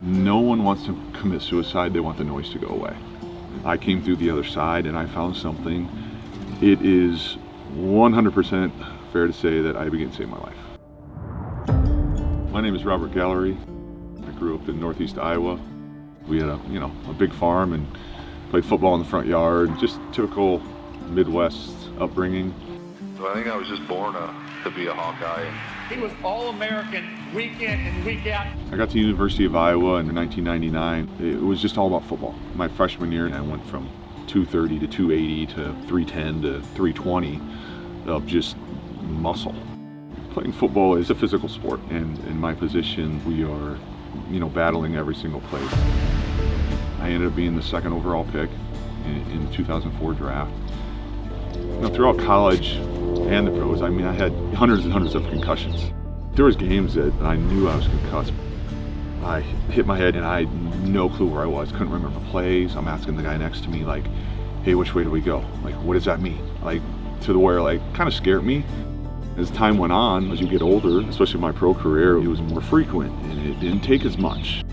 No one wants to commit suicide, they want the noise to go away. I came through the other side and I found something. It is 100% fair to say that Ibogaine saved my life. My name is Robert Gallery. I grew up in northeast Iowa. We had a big farm and played football in the front yard. Just typical Midwest upbringing. So I think I was just born to be a Hawkeye. He was All-American week in and week out. I got to the University of Iowa in 1999. It was just all about football. My freshman year, I went from 230 to 280 to 310 to 320 of just muscle. Playing football is a physical sport, and in my position, we are, battling every single play. I ended up being the second overall pick in the 2004 draft. Throughout college and the pros, I had hundreds and hundreds of concussions. There was games that I knew I was concussed. I hit my head and I had no clue where I was. Couldn't remember plays. I'm asking the guy next to me, like, hey, which way do we go? Like, what does that mean? To the where, kind of scared me. As time went on, as you get older, especially my pro career, it was more frequent and it didn't take as much.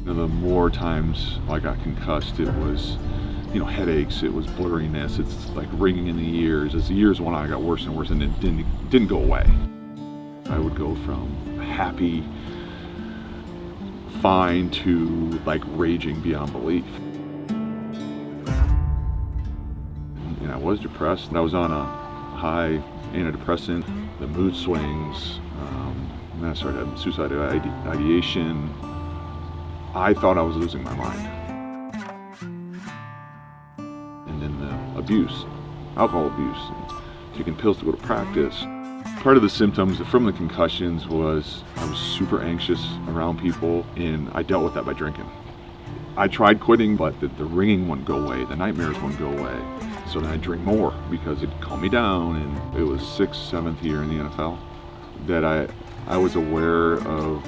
The more times I got concussed, it was headaches, it was blurriness, it's like ringing in the ears. As the years went on, it got worse and worse, and it didn't go away. I would go from happy, fine, to raging beyond belief. And I was depressed, and I was on a high antidepressant, the mood swings, and then I started having suicidal ideation. I thought I was losing my mind. And then the abuse, alcohol abuse, taking pills to go to practice. Part of the symptoms from the concussions was I was super anxious around people, and I dealt with that by drinking. I tried quitting, but the ringing wouldn't go away, the nightmares wouldn't go away. So then I'd drink more because it'd calm me down, and it was 6th, 7th year in the NFL that I was aware of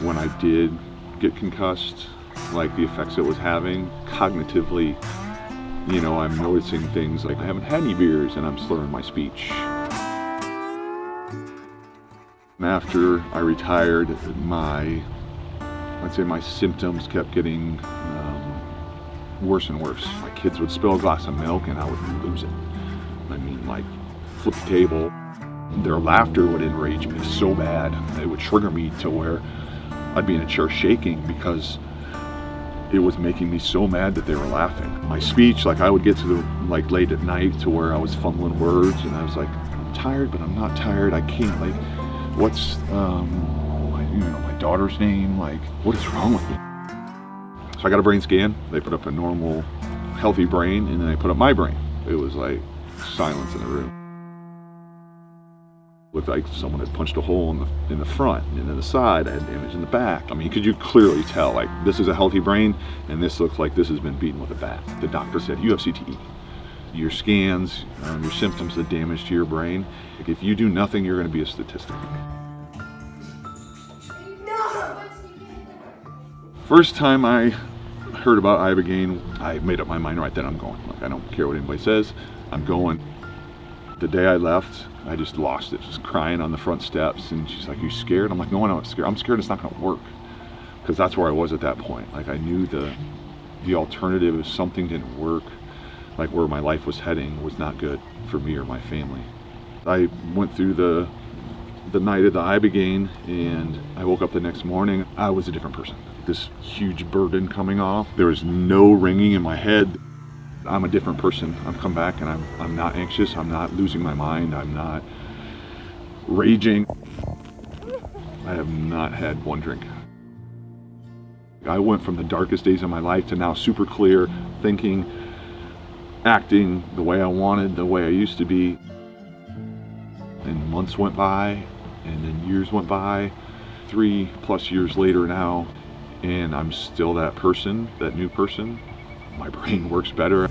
when I did get concussed, the effects it was having cognitively. I'm noticing things like I haven't had any beers and I'm slurring my speech. After I retired, I'd say my symptoms kept getting worse and worse. My kids would spill a glass of milk and I would lose it. Flip the table. Their laughter would enrage me so bad. It would trigger me to where I'd be in a chair shaking because it was making me so mad that they were laughing. My speech, I would get to the late at night to where I was fumbling words and I was like, I'm tired, but I'm not tired. I can't, what's my daughter's name? What is wrong with me? So I got a brain scan. They put up a normal, healthy brain, and then they put up my brain. It was silence in the room. Looked like someone had punched a hole in the front, and in the side I had damage in the back. Could you clearly tell, this is a healthy brain, and this looks like this has been beaten with a bat. The doctor said, you have CTE. Your scans, your symptoms, the damage to your brain. If you do nothing, you're going to be a statistic. First time I heard about Ibogaine, I made up my mind right then. I'm going. I don't care what anybody says. I'm going. The day I left, I just lost it. Just crying on the front steps, and she's like, "You scared?" I'm like, "No, I'm not scared. I'm scared it's not going to work," because that's where I was at that point. I knew the alternative if something didn't work, where my life was heading, was not good for me or my family. I went through the night of the Ibogaine, and I woke up the next morning. I was a different person. This huge burden coming off. There was no ringing in my head. I'm a different person. I've come back and I'm not anxious. I'm not losing my mind. I'm not raging. I have not had one drink. I went from the darkest days of my life to now super clear, thinking, acting the way I wanted, the way I used to be. And months went by, and then years went by, 3+ years later now, and I'm still that person, that new person. My brain works better.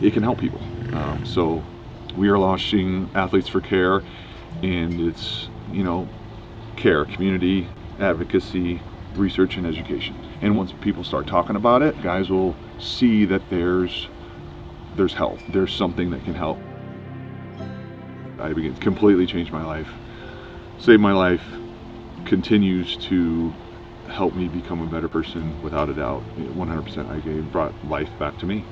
It can help people. So we are launching Athletes for Care, and it's, care, community, advocacy, research, and education. And once people start talking about it, guys will see that there's help. There's something that can help. Ibogaine completely changed my life. saved my life, continues to help me become a better person without a doubt. 100%. It brought life back to me.